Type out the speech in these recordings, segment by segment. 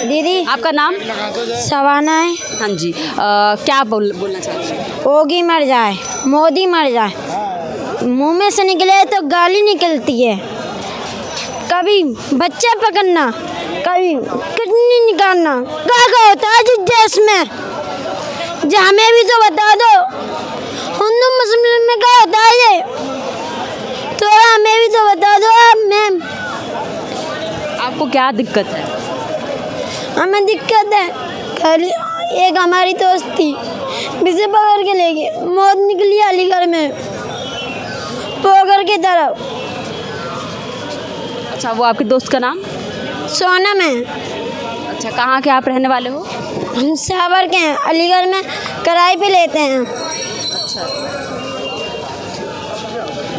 दीदी आपका नाम? सवाना है। हाँ जी, क्या बोलना चाहते हैं? योगी मर जाए, मोदी मर जाए, मुंह में से निकले तो गाली निकलती है। कभी बच्चा पकड़ना, कभी किडनी निकालना, क्या होता है जिस देश में? जो हमें भी तो बता दो, हिंदू मुस्लिम में क्या होता है ये? तो हमें भी तो बता दो आप मैम। आपको क्या दिक्कत है? हमें दिक्कत है, कल एक हमारी दोस्त थी, बिसे पकड़ के ले गए, मौत निकली अलीगढ़ में पोखर की तरफ। अच्छा, वो आपके दोस्त का नाम? सोनम है। अच्छा, कहाँ के आप रहने वाले हो? हम सावर के हैं, अलीगढ़ में किराए पे लेते हैं।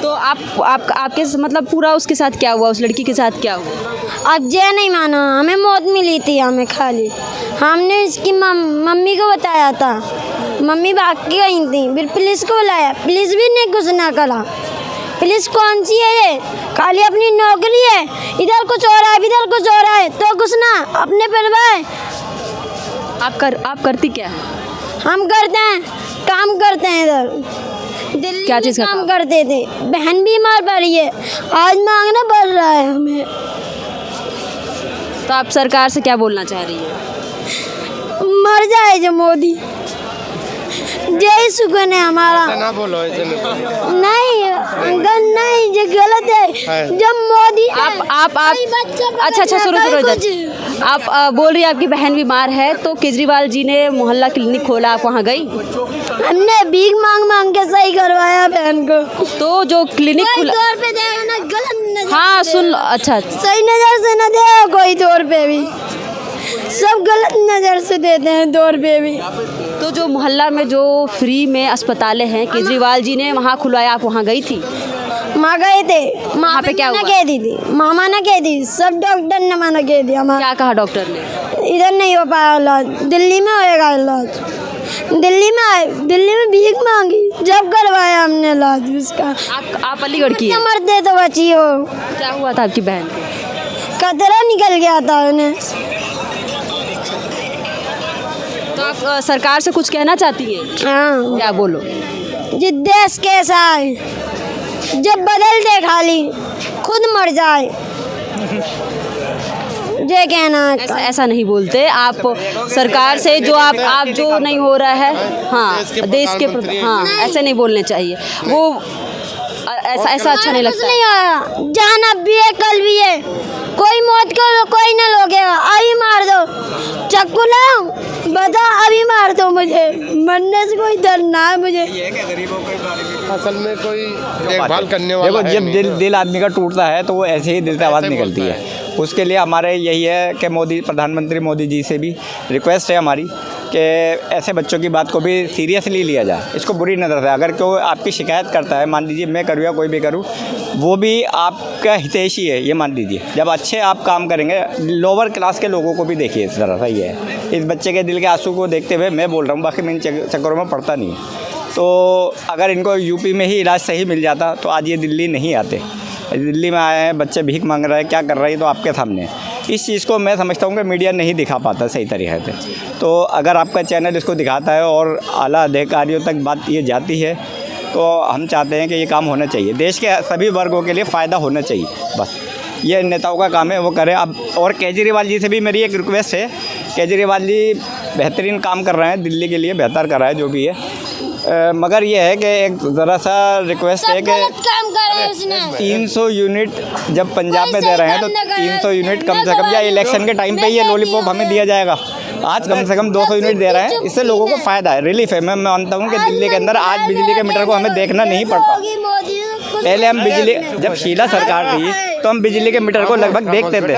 तो आपके मतलब पूरा उसके साथ क्या हुआ, उस लड़की के साथ क्या हुआ? अब जे नहीं माना, हमें मौत मिली थी, हमें खाली हमने इसकी मम्मी को बताया था, मम्मी भाग के गई थी, फिर पुलिस को बुलाया, पुलिस भी ने कुछ ना करा। पुलिस कौन सी है ये? खाली अपनी नौकरी है, इधर कुछ हो रहा है, इधर कुछ हो रहा है तो कुछ ना अपने परिवार। आप करती क्या है? हम करते हैं, काम करते हैं इधर दिल्ली क्या में चीज़ का काम काम? करते थे। बहन बीमार पड़ी है, आज मांगना पड़ रहा है हमें। तो आप सरकार से क्या बोलना चाह रही है? मर जाए जो मोदी, जय सुकन है हमारा। ना बोलो ऐसे नहीं अंकल, नहीं ये गलत है। जब मोदी आप अच्छा सुनो इधर। आप बोल रही है आपकी बहन बीमार है, तो केजरीवाल जी ने मोहल्ला क्लिनिक खोला, आप वहाँ गई? हमने भीख मांग मांग के सही करवाया बहन को। तो जो क्लिनिक खुला, तौर पे देगा ना, गलत नजर हाँ से सुन देगा। लो, अच्छा सही नजर से न दे कोई तौर पे भी, सब गलत नजर से देते हैं तौर पे भी। तो जो मोहल्ला में जो फ्री में अस्पतालें हैं, केजरीवाल जी ने वहाँ खुलवाया, आप वहाँ गई थी? माँ गए थे, वहाँ पे क्या हुआ? कह दी थी, मामा ने कह दी, सब डॉक्टर ने मना कह दिया। क्या कहा डॉक्टर ने? इधर नहीं हो पाया इलाज, दिल्ली में होएगा इलाज। दिल्ली में आए, दिल्ली में भीख मांगी, जब करवाया हमने इलाज उसका। आप अलीगढ़ की हैं? मरते तो बची हो। क्या हुआ था आपकी बहन को? कतरा निकल गया था उन्हें। तो आप सरकार से कुछ कहना चाहती हैं? हाँ, क्या बोलो? जिस देश कैसा है, जब बदल दे खाली खुद मर जाए, ये कहना है। ऐसा नहीं बोलते आप। सरकार से जो आप जो नहीं हो रहा है, हाँ देश के हाँ ऐसे नहीं बोलने चाहिए। वो ऐसा अच्छा नहीं लगता। नहीं आया, जान अब भी है कल भी है, कोई मौत को कोई ना लोगेगा। अभी मार दो, चक्कू लाओ, बताओ अभी मार दो मुझे, मरने से कोई डर ना है मुझे। असल में कोई देखभाल करने वाला देखो, जब दिल आदमी का टूटता है तो वो ऐसे ही दिल से आवाज़ निकलती है। उसके लिए हमारे यही है कि प्रधानमंत्री मोदी जी से भी रिक्वेस्ट है हमारी कि ऐसे बच्चों की बात को भी सीरियसली लिया जाए, इसको बुरी नज़र से। अगर कोई आपकी शिकायत करता है, मान लीजिए मैं करूँ या कोई भी करूँ, वो भी आपका हितैषी है, ये मान लीजिए। जब अच्छे आप काम करेंगे, लोअर क्लास के लोगों को भी देखिए इस तरह से। ये है, इस बच्चे के दिल के आंसू को देखते हुए मैं बोल रहा हूँ, बाकी मैं इन चक्करों में पड़ता नहीं। तो अगर इनको यूपी में ही इलाज सही मिल जाता तो आज ये दिल्ली नहीं आते। दिल्ली में आए हैं, बच्चे भीख मांग रहे हैं, क्या कर रहे हैं, तो आपके सामने। इस चीज़ को मैं समझता हूँ कि मीडिया नहीं दिखा पाता सही तरीके से। तो अगर आपका चैनल इसको दिखाता है और आला अधिकारियों तक बात ये जाती है, तो हम चाहते हैं कि ये काम होना चाहिए, देश के सभी वर्गों के लिए फ़ायदा होना चाहिए। बस ये नेताओं का काम है, वो करें। अब और केजरीवाल जी से भी मेरी एक रिक्वेस्ट है, केजरीवाल जी बेहतरीन काम कर रहे हैं, दिल्ली के लिए बेहतर कर रहा है जो भी है। मगर ये है कि एक ज़रा सा रिक्वेस्ट है कि 300 यूनिट जब पंजाब में दे रहे हैं तो 300 यूनिट कम से कम, या इलेक्शन के टाइम पे ये लॉलीपॉप हमें दिया जाएगा। आज कम से कम 200 यूनिट दे रहे हैं, इससे लोगों को फ़ायदा है, रिलीफ है। मैं मानता हूँ कि दिल्ली के अंदर आज बिजली के मीटर को हमें देखना नहीं पड़ता। पहले हम बिजली, जब शीला सरकार थी तो हम बिजली के मीटर को लगभग देखते थे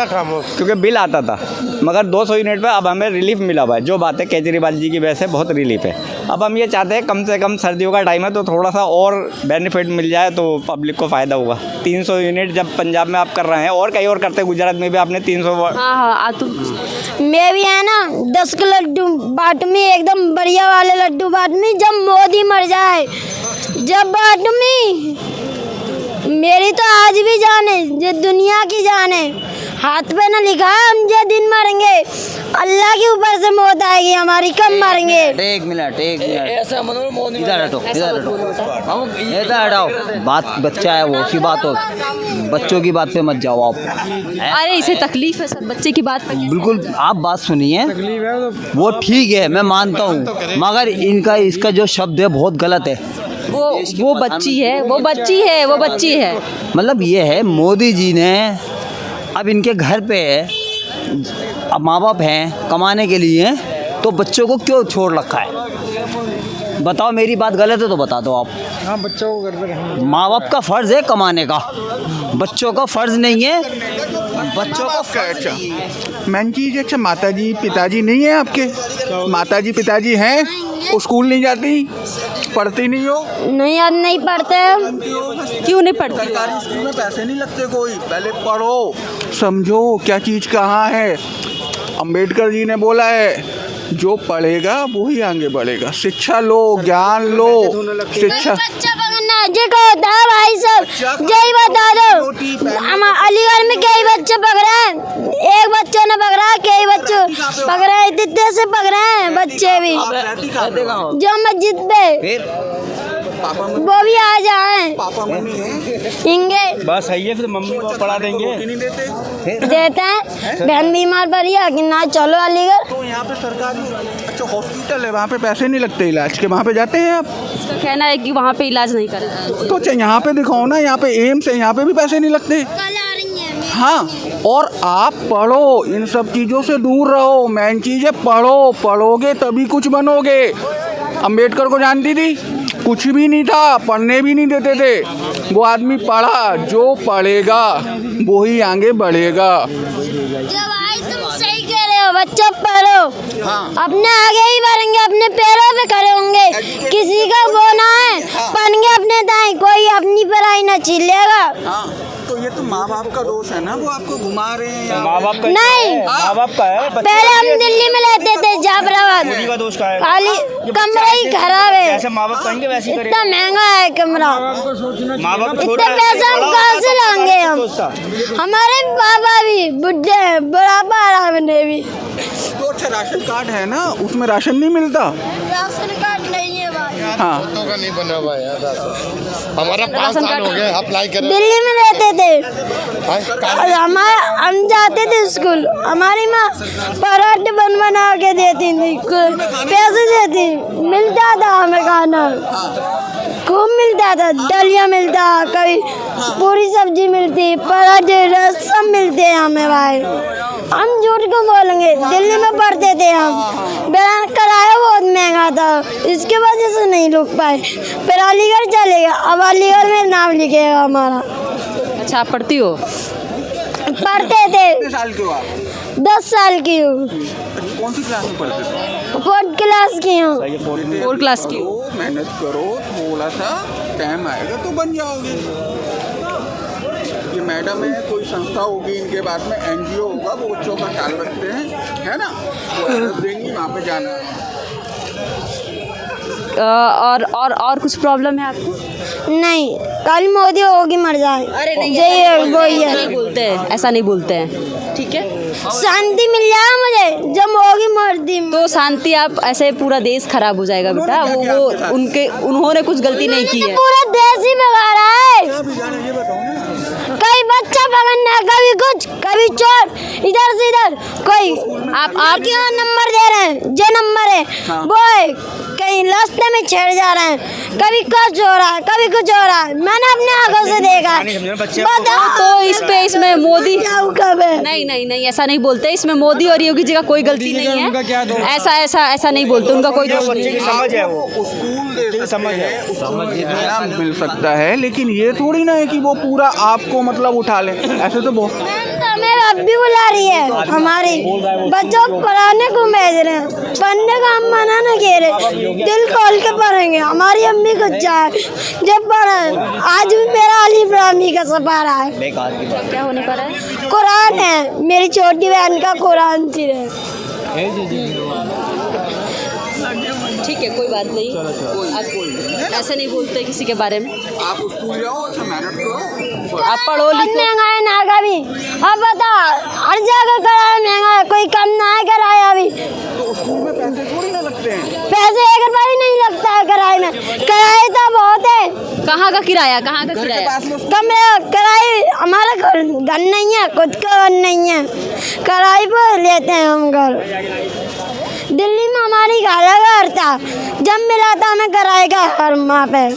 क्योंकि बिल आता था, मगर 200 यूनिट पे अब हमें रिलीफ मिला हुआ है। जो बात है केजरीवाल जी की वजह से बहुत रिलीफ है। अब हम ये चाहते हैं कम से कम सर्दियों का टाइम है तो थोड़ा सा और बेनिफिट मिल जाए तो पब्लिक को फ़ायदा होगा। 300 यूनिट जब पंजाब में आप कर रहे हैं और कहीं और करते हैं, गुजरात में भी आपने 300। हाँ तुम मैं भी है ना 10 के लड्डू बाट में, एकदम बढ़िया वाले लड्डू बाट में, जब मोदी मर जाए, जब बाट में मेरी तो आज भी जान है, जो दुनिया की जान है, हाथ पे ना लिखा है हम जो दिन मरेंगे, अल्लाह के ऊपर से मौत आएगी हमारी, कब मरेंगे। एक मिनट इधर हटो इधर हटाओ। बात बच्चा है वो, उसी बात हो, बच्चों की बात पे मत जाओ आप। अरे इसे तकलीफ है सर, बच्चे की बात पे कैसे? बिल्कुल आप बात सुनिए, वो ठीक है मैं मानता हूँ, मगर इनका इसका जो शब्द है बहुत गलत है। वो बच्ची है, वो बच्ची है, वो बच्ची है। मतलब ये है मोदी जी ने अब इनके घर पे अब माँ बाप हैं कमाने के लिए, तो बच्चों को क्यों छोड़ रखा है? बताओ, मेरी बात गलत है तो बता दो आप। हाँ, बच्चों को घर पे रहना। माँ बाप का फ़र्ज़ है कमाने का, बच्चों का फ़र्ज़ नहीं है। बच्चों का अच्छा मैन चीज, अच्छा माताजी पिताजी नहीं है आपके? माताजी पिताजी हैं, वो स्कूल नहीं जाती, पढ़ती नहीं हो? नहीं, अब नहीं पढ़ते। क्यों नहीं पढ़ती? सरकारी स्कूल में पैसे नहीं लगते कोई, पहले पढ़ो समझो क्या चीज़ कहाँ है। अंबेडकर जी ने बोला है जो पढ़ेगा वही आगे बढ़ेगा। शिक्षा लो, ज्ञान लो, शिक्षा। बच्चा पकड़ना जी को होता है भाई सब, यही बता दो। हम अलीगढ़ में कई बच्चे पकड़े हैं, एक बच्चा ने पकड़ा, कई बच्चे पकड़े हैं, इतने से पकड़े हैं बच्चे भी जो मस्जिद पे, वो भी आ जाए। पापा मम्मी हैं? इंगे बस है ये, फिर मम्मी को पढ़ा देंगे। नहीं देते? देते हैं। बहन बीमार पड़ी है कि ना चलो अलीगढ़। तो यहाँ पे सरकारी अच्छा हॉस्पिटल है, वहाँ पे पैसे नहीं लगते इलाज के, वहाँ पे जाते हैं आप? इसका कहना है कि वहाँ पे इलाज नहीं करते। तो अच्छा यहाँ पे दिखाओ ना, यहाँ पे एम्स है, यहाँ पे भी पैसे नहीं लगते। हाँ, और आप पढ़ो, इन सब चीज़ों से दूर रहो। मेन चीज़ है पढ़ो, पढ़ोगे तभी कुछ बनोगे। अंबेडकर को जानती थी? कुछ भी नहीं था, पढ़ने भी नहीं देते थे। वो आदमी पढ़ा, जो पढ़ेगा वही आगे बढ़ेगा। तुम सही कह रहे हो, बच्चा पढ़ो, अपने आगे ही बढ़ेंगे, अपने पैरों पे खड़े होंगे, किसी का वो ना है, पढ़ेंगे अपने दाएं, कोई अपनी पढ़ाई ना छीन लेगा। तो ये तो माँ बाप का दोष है ना, वो आपको घुमा रहे हैं। माँ बाप का नहीं, माँ बाप का है। पहले हम दिल्ली में रहते थे, जाफराबाद, का दोष का है। खाली कमरा ही खराब है, जैसे माँ बाप कहेंगे वैसे ही करेंगे। इतना महंगा है कमरा, माँ बाप इतने पैसे हम कहाँ से लाएंगे हम? हमारे पापा भी बुढ़े हैं, बुढ़ापा आ रहा है उन्हें भी। तो अच्छा राशन कार्ड है ना, उसमें राशन नहीं मिलता? राशन कार्ड नहीं है भाई। हाँ, का नहीं बना हुआ है हमारा 5 साल हो गए अप्लाई कर। दिल्ली में रहते थे और हम जाते थे स्कूल, हमारी माँ पराठे बना के देती थी, पैसे देती, मिलता था हमें खाना, खूब मिलता था, दलिया मिलता, कभी पूरी सब्जी मिलती, पराठे रस सब मिलते हैं हमें भाई। हम झूठ क्यों बोलेंगे, दिल्ली में पढ़ते थे हम, बिना किराया बहुत महंगा था, इसके वजह से नहीं रुक पाए, फिर अलीगढ़ चले गए, अब अलीगढ़ में नाम लिखेगा हमारा। अच्छा आप पढ़ती हो? पढ़ते थे, कितने साल के हो आप? 10 साल की हूँ, कौन सी क्लास में पढ़ते थे? 4th क्लास की हूँ। 4 क्लास की। मेहनत करो, थोड़ा सा टाइम आएगा तो बन जाओगे। ये मैडम है, कोई संस्था होगी इनके बाद में, NGO होगा, वो बच्चों का ख्याल रखते हैं, है ना, वो एड्रेस देंगी, वहाँ पे जाना है। और कुछ प्रॉब्लम है आपको? नहीं, कल मोदी होगी मर जाए। अरे नहीं, यही वही है, नहीं बोलते हैं, ऐसा नहीं बोलते हैं, ठीक है? शांति मिल जाए मुझे, जब होगी मर्दी। तो शांति आप ऐसे पूरा देश खराब हो जाएगा बेटा। वो उन्होंने कुछ गलती नहीं की है। पूरा देश ही बिगाड़ा है। ये बताओ ना, कभी बच्चा पकड़ना, कभी कुछ, कभी चोर, इधर से इधर, कोई आप क्या नंबर दे रहे हैं, जो नंबर है वो है, कहीं रास्ते में छेड़ जा रहे हैं, कभी कुछ हो रहा है, कभी कुछ हो रहा है, मैंने अपने आंखों से देखा है। बताओ तो इसमें मोदी कब है? नहीं ऐसा नहीं बोलते, इसमें मोदी और योगी जी का कोई गलती नहीं है। ऐसा नहीं बोलते, उनका कोई दोष नहीं है। समझ है, वो स्कूल समझ है, समझ मिल सकता है, लेकिन ये थोड़ी ना है कि वो पूरा आपको मतलब उठा ले। ऐसे तो बहुत हमें अब भी बुला रही है, हमारी बच्चों को पढ़ाने को भेज रहे हैं, पढ़ने का हम मना नहीं कह रहे, दिल खोल के पढ़ेंगे। हमारी अम्मी को चाहे जब पढ़े, आज भी मेरा अली इब्राहिमी का सफा रहा है। क्या होने पर है? कुरान है, मेरी छोटी बहन का कुरान सिर है। ठीक है, कोई बात नहीं, आप ऐसे नहीं बोलते किसी के बारे में। आप स्कूल जाओ, अच्छा मेहनत करो, आप पढ़ो लिखो। महंगा है ना, कभी अब बता, हर जगह किराया महंगा है, कोई कम ना है किराया। अभी किराया, कहाँ का किराया? कमरा किराए, हमारा घर नहीं है, खुद का घर नहीं है, किराए पर लेते हैं हम घर। दिल्ली में हमारी खाला का घर था, जब मिला था हमें किराए का घर वहाँ पे,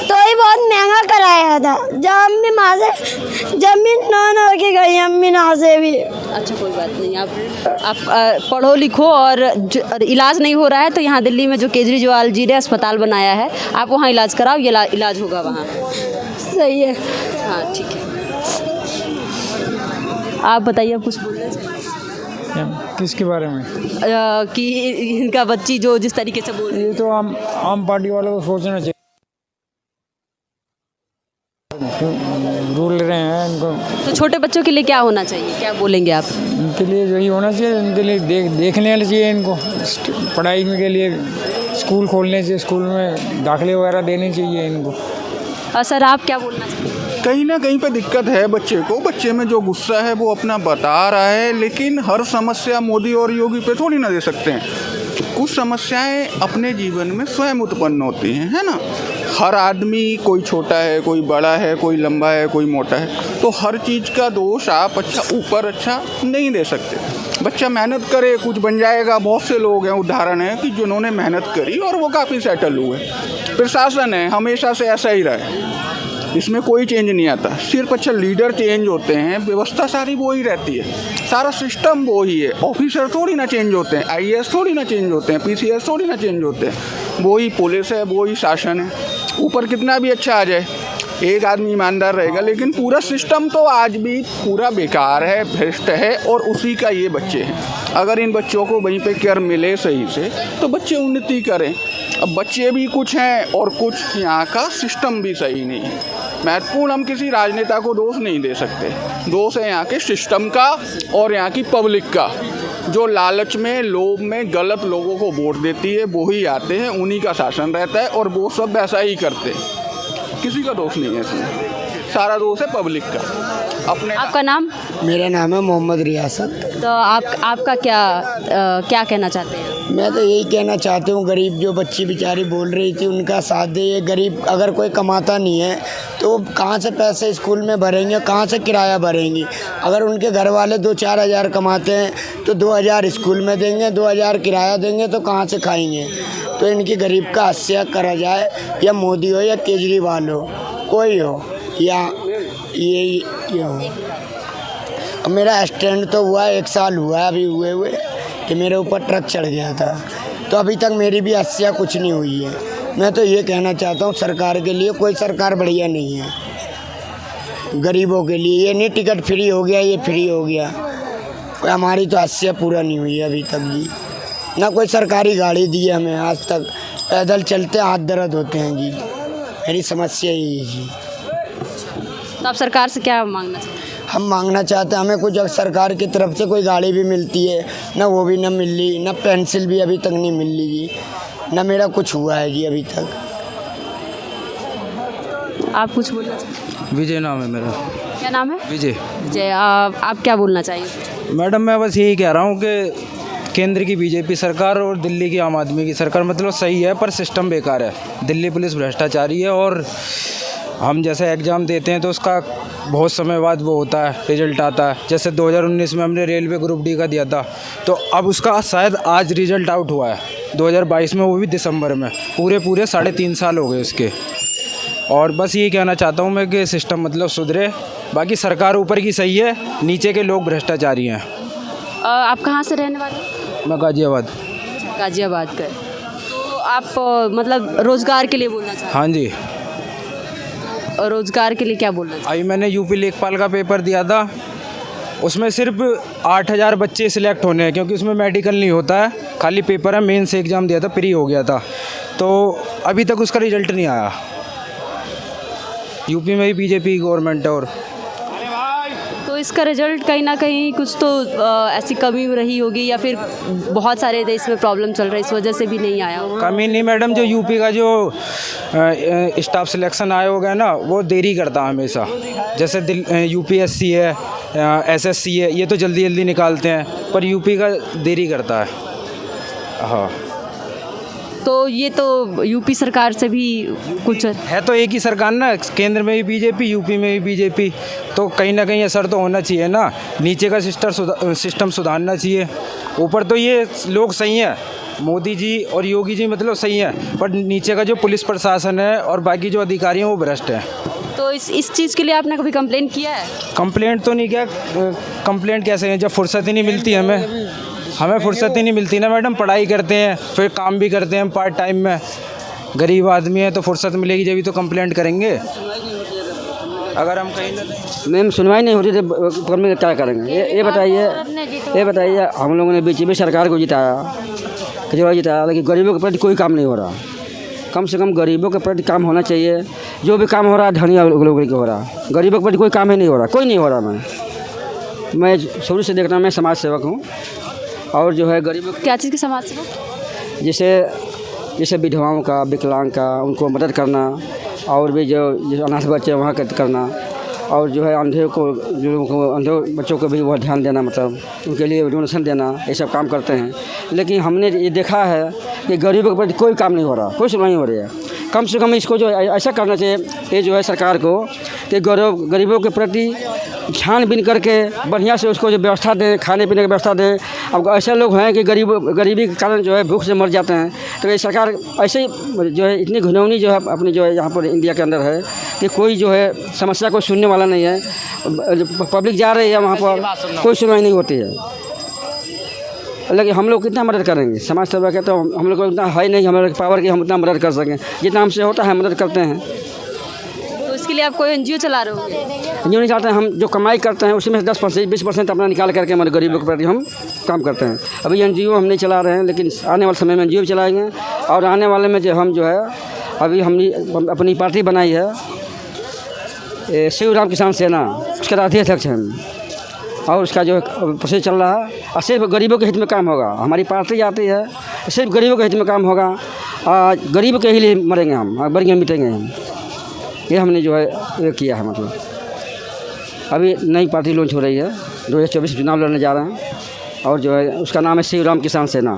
तो ही बहुत महंगा किराया था। जब अम्मी माँ से जमीन नॉन हो के गई, अम्मी ना से भी। अच्छा कोई बात नहीं, आप पढ़ो लिखो और इलाज नहीं हो रहा है तो यहाँ दिल्ली में जो केजरीवाल जी ने अस्पताल बनाया है, आप वहाँ इलाज कराओ, ये इलाज होगा वहाँ। सही है। हाँ ठीक है, आप बताइए, आप कुछ बोलना चाहिए किसके बारे में? कि इनका बच्ची जो जिस तरीके से बोल रही है। ये तो आम पार्टी वालों को सोचना चाहिए, रूल रहे हैं इनको। तो छोटे बच्चों के लिए क्या होना चाहिए, क्या बोलेंगे आप? इनके लिए यही होना चाहिए, इनके लिए देख लेना चाहिए इनको, पढ़ाई के लिए स्कूल खोलने चाहिए, स्कूल में दाखिले वगैरह देने चाहिए इनको। सर आप क्या बोलना चाहिए? कहीं ना कहीं पे दिक्कत है बच्चे को, बच्चे में जो गुस्सा है वो अपना बता रहा है, लेकिन हर समस्या मोदी और योगी पे थोड़ी ना दे सकते हैं। कुछ समस्याएं अपने जीवन में स्वयं उत्पन्न होती हैं, है ना। हर आदमी, कोई छोटा है, कोई बड़ा है, कोई लंबा है, कोई मोटा है, तो हर चीज़ का दोष आप अच्छा नहीं दे सकते। बच्चा मेहनत करे, कुछ बन जाएगा। बहुत से लोग हैं, उदाहरण है कि जिन्होंने मेहनत करी और वो काफ़ी सेटल हुए। प्रशासन है हमेशा से ऐसा ही रहा है, इसमें कोई चेंज नहीं आता। सिर्फ लीडर चेंज होते हैं, व्यवस्था सारी वो ही रहती है, सारा सिस्टम वो ही है। ऑफिसर थोड़ी ना चेंज होते हैं, IAS थोड़ी ना चेंज होते हैं, PCS थोड़ी ना चेंज होते हैं। वो ही पुलिस है, वो ही शासन है। ऊपर कितना भी अच्छा आ जाए, एक आदमी ईमानदार रहेगा, लेकिन पूरा सिस्टम तो आज भी पूरा बेकार है, भ्रष्ट है, और उसी का ये बच्चे हैं। अगर इन बच्चों को वहीं पे केयर मिले सही से, तो बच्चे उन्नति करें। अब बच्चे भी कुछ हैं और कुछ यहाँ का सिस्टम भी सही नहीं है। महत्वपूर्ण, हम किसी राजनेता को दोष नहीं दे सकते, दोष है यहाँ के सिस्टम का और यहाँ की पब्लिक का, जो लालच में, लोभ में गलत लोगों को वोट देती है। वो ही आते हैं, उन्हीं का शासन रहता है और वो सब वैसा ही करते हैं। किसी का दोष नहीं है इसमें, सारा दोष है पब्लिक का अपने। आपका नाम? मेरा नाम है मोहम्मद रियासत। तो आपका क्या कहना चाहते हैं? मैं तो यही कहना चाहती हूँ, गरीब जो बच्ची बेचारी बोल रही थी उनका साथ दे। ये गरीब अगर कोई कमाता नहीं है तो कहाँ से पैसे स्कूल में भरेंगे, कहाँ से किराया भरेंगी। अगर उनके घर वाले 2-4 हज़ार कमाते हैं तो 2 हज़ार स्कूल में देंगे, 2 हज़ार किराया देंगे, तो कहाँ से खाएंगे। तो इनकी गरीब का हास्य करा जाए, या मोदी हो या केजरीवाल हो, कोई हो, या ये हो। अब मेरा एक्सीडेंट तो हुआ 1 साल हुआ अभी हुए कि मेरे ऊपर ट्रक चढ़ गया था, तो अभी तक मेरी भी हत्या कुछ नहीं हुई है। मैं तो ये कहना चाहता हूँ सरकार के लिए, कोई सरकार बढ़िया नहीं है गरीबों के लिए। ये नहीं टिकट फ्री हो गया, ये फ्री हो गया, हमारी तो हत्या पूरा नहीं हुई है अभी तक जी। ना कोई सरकारी गाड़ी दी है हमें आज तक, पैदल चलते हाथ दर्द होते हैं जी। मेरी समस्या यही है जी। तो आप सरकार से क्या मांगना चाहते हैं? हम मांगना चाहते हैं, हमें कुछ सरकार की तरफ से कोई गाड़ी भी मिलती है, ना वो भी ना मिल रही, ना पेंसिल भी अभी तक नहीं मिल रही जी, ना मेरा कुछ हुआ है जी अभी तक। आप कुछ बोलना चाहते हैं? विजय नाम है मेरा। क्या नाम है? विजय। आप क्या बोलना चाहिए? मैडम मैं बस यही कह रहा हूँ कि केंद्र की बीजेपी सरकार और दिल्ली की आम आदमी की सरकार मतलब सही है, पर सिस्टम बेकार है। दिल्ली पुलिस भ्रष्टाचारी है, और हम जैसे एग्ज़ाम देते हैं तो उसका बहुत समय बाद वो होता है, रिजल्ट आता है। जैसे 2019 में हमने रेलवे ग्रुप डी का दिया था, तो अब उसका शायद आज रिजल्ट आउट हुआ है 2022 में, वो भी दिसंबर में। पूरे 3.5 साल हो गए उसके। और बस ये कहना चाहता हूँ मैं कि सिस्टम मतलब सुधरे। बाकी सरकार ऊपर की सही है, नीचे के लोग भ्रष्टाचारी हैं। आप कहाँ से रहने वाले हैं? मैं गाजियाबाद। गाजियाबाद का। तो आप मतलब रोज़गार के लिए बोलना चाहते हैं? हाँ जी। और रोज़गार के लिए क्या बोलना चाहिए? अभी मैंने यूपी लेखपाल का पेपर दिया था, उसमें सिर्फ 8,000 बच्चे सिलेक्ट होने हैं, क्योंकि उसमें मेडिकल नहीं होता है, खाली पेपर है। मेंस एग्ज़ाम दिया था, प्री हो गया था, तो अभी तक उसका रिजल्ट नहीं आया। यूपी में ही बीजेपी गवर्नमेंट है। और तो इसका रिजल्ट कहीं ना कहीं कुछ तो ऐसी कमी रही होगी, या फिर बहुत सारे देश में प्रॉब्लम चल रहा है, इस वजह से भी नहीं आया होगा। कमी नहीं मैडम, जो यूपी का जो स्टाफ सिलेक्शन आयोग है ना, वो देरी करता है हमेशा। जैसे UPSC है, SSC है, ये तो जल्दी जल्दी निकालते हैं, पर यूपी का देरी करता है। हाँ। तो ये तो यूपी सरकार से भी कुछ है तो एक ही सरकार ना, केंद्र में भी बीजेपी, यूपी में भी बीजेपी, तो कहीं ना कहीं असर तो होना चाहिए ना। नीचे का सिस्टम सुधारना चाहिए। ऊपर तो ये लोग सही हैं, मोदी जी और योगी जी मतलब सही हैं, पर नीचे का जो पुलिस प्रशासन है और बाकी जो अधिकारी हैं वो भ्रष्ट हैं। तो इस चीज़ के लिए आपने कभी कंप्लेन किया है? कंप्लेंट तो नहीं किया। कंप्लेंट कैसे है, जब फुर्सत ही नहीं मिलती हमें फुर्सत ही नहीं मिलती ना मैडम। पढ़ाई करते हैं, फिर काम भी करते हैं पार्ट टाइम में, गरीब आदमी है तो फुर्सत मिलेगी जब ही तो कंप्लेंट करेंगे। अगर हम कहीं मैम सुनवाई नहीं होती तो में क्या करेंगे? ये बताइए हम लोगों ने बीजेपी सरकार को जिताया, केजरीवाल जिताया, लेकिन गरीबों के प्रति कोई काम नहीं हो रहा। कम से कम गरीबों के प्रति काम होना चाहिए। जो भी काम हो रहा है धनिया लोगों के हो रहा, गरीबों के प्रति कोई काम ही नहीं हो रहा, कोई नहीं हो रहा। मैं शुरू से देखता हूँ, मैं समाज सेवक हूँ और जो है गरीबों क्या चीज़ की समाज सेवक? जैसे विधवाओं का, विकलांग का, उनको मदद करना, और भी जो अनाथ बच्चे वहाँ करना, और जो है अंधे बच्चों को भी बहुत ध्यान देना, मतलब उनके लिए डोनेशन देना, ये सब काम करते हैं। लेकिन हमने ये देखा है कि गरीबों के प्रति कोई काम नहीं हो रहा, कोई सुनवाई हो रही है। कम से कम इसको जो ऐसा करना चाहिए ये जो है सरकार को कि गरीबों के प्रति छानबीन करके बढ़िया से उसको जो व्यवस्था दें, खाने पीने की व्यवस्था दें। अब ऐसे लोग हैं कि गरीबी के कारण जो है भूख से मर जाते हैं। तो ये सरकार ऐसे ही जो है इतनी घिनौनी जो है अपनी जो है यहाँ पर इंडिया के अंदर है कि कोई जो है समस्या को सुनने वाला नहीं है। पब्लिक जा रही है वहाँ पर, कोई सुनवाई नहीं होती है। लेकिन हम लोग कितना मदद करेंगे? समाज सेवा के तो हम लोग को इतना है नहीं हमारे पावर की हम उतना मदद कर सकें। जितना हमसे होता है मदद करते हैं। तो इसके लिए आप कोई एनजीओ चला रहे होंगे? एनजीओ नहीं चाहते हैं, हम जो कमाई करते हैं उसमें से 10% 20% अपना निकाल करके हमारे गरीबों के प्रति हम काम करते हैं। अभी एनजीओ हम नहीं चला रहे हैं, लेकिन आने वाले समय में एनजीओ भी चलाएँगे। और आने वाले में जो है अभी हमने अपनी पार्टी बनाई है, शिवराम किसान सेना, उसके राज्य अध्यक्ष हैं हम। और उसका जो प्रोसेस चल रहा है और सिर्फ गरीबों के हित में काम होगा। हमारी पार्टी आती है, सिर्फ गरीबों के हित में काम होगा। गरीबों के ही लिए मरेंगे हम, मरेंगे मिटेंगे हम। ये हमने जो है ये किया है। मतलब अभी नई पार्टी लॉन्च हो रही है, 2024 चुनाव लड़ने जा रहे हैं और जो है उसका नाम है शिवराम किसान सेना।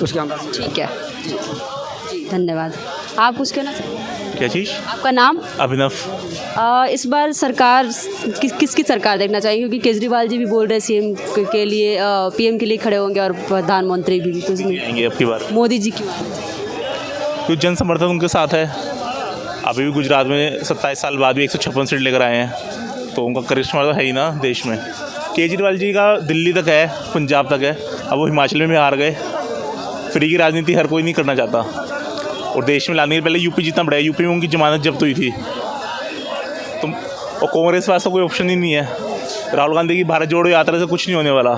उसके हम ठीक है जी, धन्यवाद। आप कुछ कहना चाहिए? क्या चीज़? आपका नाम? अभिनव। इस बार सरकार किसकी सरकार देखना चाहिए? क्योंकि केजरीवाल जी भी बोल रहे हैं सीएम के लिए, पीएम के लिए खड़े होंगे और प्रधानमंत्री भी तो आएंगे अब की बार। मोदी जी क्यों? क्योंकि जन समर्थन उनके साथ है। अभी भी गुजरात में 27 साल बाद भी 156 सीट लेकर आए हैं, तो उनका करिश्मा तो है ही ना देश में। केजरीवाल जी का दिल्ली तक है, पंजाब तक है, अब वो हिमाचल में हार गए। फ्री की राजनीति हर कोई नहीं करना चाहता, और देश में लाने के पहले यूपी जितना बड़ा है, यूपी में उनकी जमानत जब्त हुई थी। तो और कांग्रेस वास्ते कोई ऑप्शन ही नहीं है। राहुल गांधी की भारत जोड़ो यात्रा से कुछ नहीं होने वाला,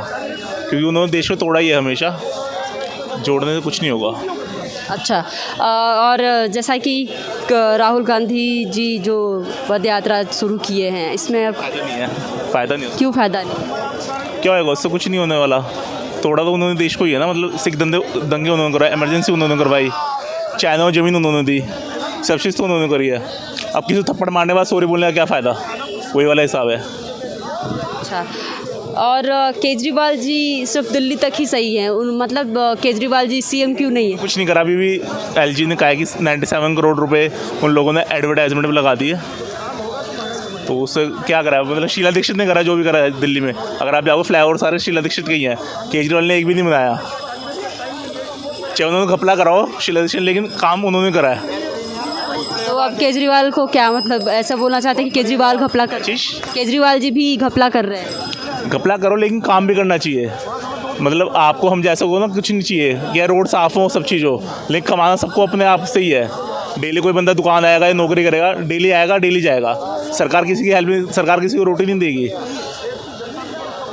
क्योंकि उन्होंने देश को तोड़ा ही है, हमेशा जोड़ने से कुछ नहीं होगा। अच्छा, और जैसा कि राहुल गांधी जी जो पद यात्रा शुरू किए हैं, इसमें फ़ायदा नहीं है। फ़ायदा नहीं। क्यों फ़ायदा नहीं? क्या होगा उससे? कुछ नहीं होने वाला। तोड़ा तो उन्होंने देश को ही है ना। मतलब सिख दंगे उन्होंने करवाए, इमरजेंसी उन्होंने करवाई, चाइना में ज़मीन उन्होंने दी, सब चीज़ तो उन्होंने करी है। अब किसी को थप्पड़ मारने के बाद सॉरी बोलने का क्या फ़ायदा? वही वाला हिसाब है। अच्छा, और केजरीवाल जी सिर्फ दिल्ली तक ही सही है, मतलब केजरीवाल जी सीएम क्यों नहीं है? कुछ नहीं करा। अभी भी एलजी ने कहा है कि 97 करोड़ रुपए उन लोगों ने एडवर्टाइजमेंट में लगा दिए, तो उससे क्या करा? मतलब शीला दीक्षित ने करा जो भी करा है दिल्ली में। अगर आप जाओगे फ्लाईओवर सारे शीला दीक्षित के ही हैं, केजरीवाल ने एक भी नहीं बनाया। चाहे उन्होंने घपला कराओ शीला दीक्षित, लेकिन काम उन्होंने करा है। तो अब केजरीवाल को क्या मतलब ऐसा बोलना चाहते हैं कि केजरीवाल घपला कर? केजरीवाल जी भी घपला कर रहे हैं। घपला करो लेकिन काम भी करना चाहिए। मतलब आपको हम जैसा हो ना, कुछ नहीं चाहिए, या रोड साफ़ हो, सब चीज़ हो, लेकिन कमाना सबको अपने आप से ही है। डेली कोई बंदा दुकान आएगा या नौकरी करेगा, डेली आएगा डेली जाएगा। सरकार किसी की हेल्प नहीं, सरकार किसी को रोटी नहीं देगी।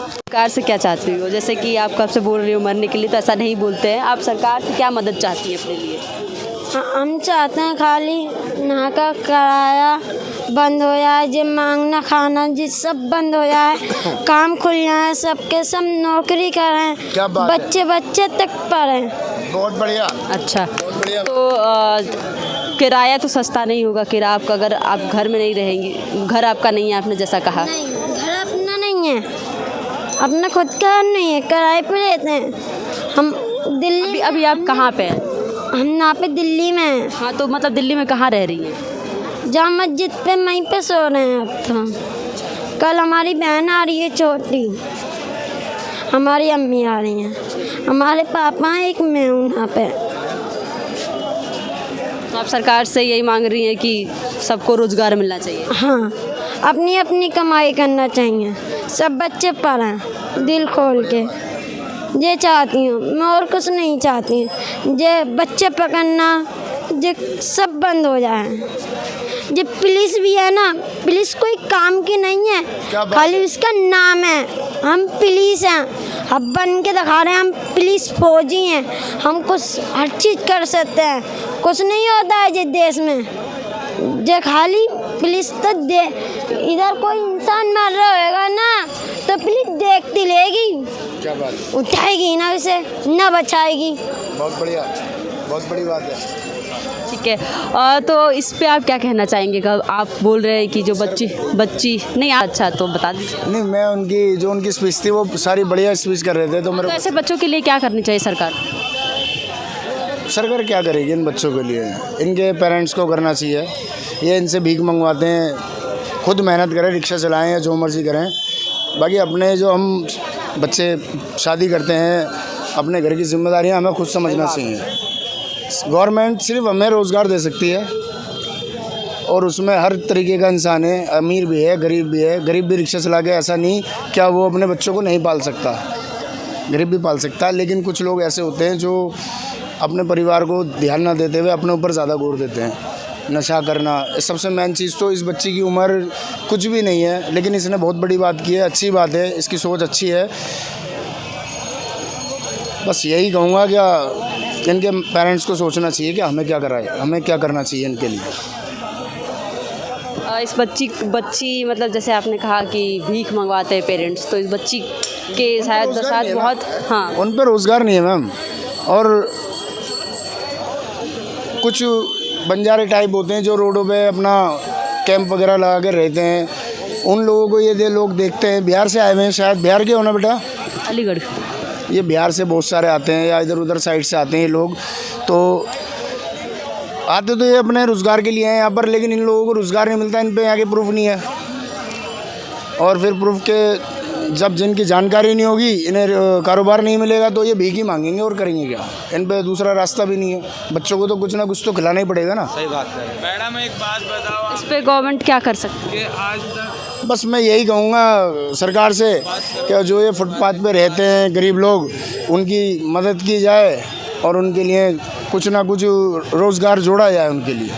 सरकार से क्या चाहती हो? जैसे कि आप कब से बोल रही हो मरने के लिए, तो ऐसा नहीं बोलते हैं। आप सरकार से क्या मदद चाहती हैं अपने लिए? हम चाहते हैं खाली यहाँ का किराया बंद हो जाए, जिम मांगना खाना जी सब बंद हो जाए, काम खुल जाए, सबके सब नौकरी करें, बच्चे तक पढ़ें। बहुत बढ़िया। अच्छा, तो किराया तो सस्ता नहीं होगा। किराया आपका, अगर आप घर में नहीं रहेंगी, घर आपका नहीं है आपने जैसा कहा। नहीं, घर अपना नहीं है, अपना खुद का नहीं है, किराए पे रहते हैं हम दिल्ली। अभी आप कहाँ पे हैं? हम यहाँ पे दिल्ली में हैं। हाँ, तो मतलब दिल्ली में कहाँ रह रही हैं? जहाँ मस्जिद पे वहीं पे सो रहे हैं अब तो। कल हमारी बहन आ रही है छोटी, हमारी अम्मी आ रही हैं, हमारे पापा हैं, एक मैं हूँ यहाँ पे। तो आप सरकार से यही मांग रही हैं कि सबको रोज़गार मिलना चाहिए? हाँ, अपनी अपनी कमाई करना चाहिए, सब बच्चे पढ़ें दिल खोल के, ये चाहती हूँ मैं, और कुछ नहीं चाहती हूँ। ये बच्चे पकड़ना ये सब बंद हो जाए। ये पुलिस भी है ना, पुलिस कोई काम की नहीं है, खाली उसका नाम है। हम पुलिस हैं, अब बन के दिखा रहे हैं हम पुलिस फौजी हैं, हम कुछ हर चीज़ कर सकते हैं। कुछ नहीं होता है जिस देश में, जे खाली पुलिस तो दे, इधर कोई इंसान मर रहा होगा ना तो पुलिस देखती लेगी, क्या बात, उठाएगी ना उसे, ना बचाएगी। बहुत बढ़िया, बहुत बड़ी बात है। ठीक है, तो इस पे आप क्या कहना चाहेंगे? आप बोल रहे हैं कि जो बच्ची नहीं, अच्छा तो बता दीजिए। नहीं, मैं उनकी स्पीच थी वो सारी बढ़िया स्पीच कर रहे थे, तो मेरे ऐसे बच्चों के लिए क्या करनी चाहिए सरकार? सरकार क्या करेगी इन बच्चों के लिए? इनके पेरेंट्स को करना चाहिए। ये इनसे भीख मंगवाते हैं, खुद मेहनत करें, रिक्शा चलाएं या जो मर्ज़ी करें। बाकी अपने जो हम बच्चे शादी करते हैं, अपने घर की जिम्मेदारियां हमें खुद समझना चाहिए। गवर्नमेंट सिर्फ हमें रोज़गार दे सकती है और उसमें हर तरीके का इंसान है, अमीर भी है, गरीब भी है। गरीब भी रिक्शा चला के ऐसा नहीं क्या वो अपने बच्चों को नहीं पाल सकता, गरीब भी पाल सकता है। लेकिन कुछ लोग ऐसे होते हैं जो अपने परिवार को ध्यान ना देते हुए अपने ऊपर ज़्यादा जोर देते हैं। नशा करना सबसे मेन चीज़। तो इस बच्ची की उम्र कुछ भी नहीं है, लेकिन इसने बहुत बड़ी बात की है, अच्छी बात है, इसकी सोच अच्छी है। बस यही कहूँगा कि इनके पेरेंट्स को सोचना चाहिए कि हमें क्या करना चाहिए इनके लिए। इस बच्ची मतलब जैसे आपने कहा कि भीख मंगवाते हैं पेरेंट्स, तो इस बच्ची के शायद बहुत, हाँ, उन पर रोज़गार नहीं है मैम। और कुछ बंजारे टाइप होते हैं जो रोडों पे अपना कैंप वगैरह लगा के रहते हैं, उन लोगों को ये लोग देखते हैं। बिहार से आए हुए हैं, शायद बिहार के हो ना बेटा? अलीगढ़। ये बिहार से बहुत सारे आते हैं या इधर उधर साइड से आते हैं ये लोग। तो आते तो ये अपने रोज़गार के लिए हैं यहाँ पर, लेकिन इन लोगों को रोज़गार नहीं मिलता, इन पे यहाँ के प्रूफ नहीं है। और फिर प्रूफ के जब जिनकी जानकारी नहीं होगी, इन्हें कारोबार नहीं मिलेगा, तो ये भीख ही मांगेंगे और करेंगे क्या? इन पे दूसरा रास्ता भी नहीं है। बच्चों को तो कुछ ना कुछ तो खिलाना ही पड़ेगा ना। सही बात है मैडम। एक बात बताओ, इस पे गवर्नमेंट क्या कर सकती है? आज तक बस मैं यही कहूँगा सरकार से कि जो ये फुटपाथ पे रहते हैं गरीब लोग, उनकी मदद की जाए और उनके लिए कुछ ना कुछ रोज़गार जोड़ा जाए उनके लिए।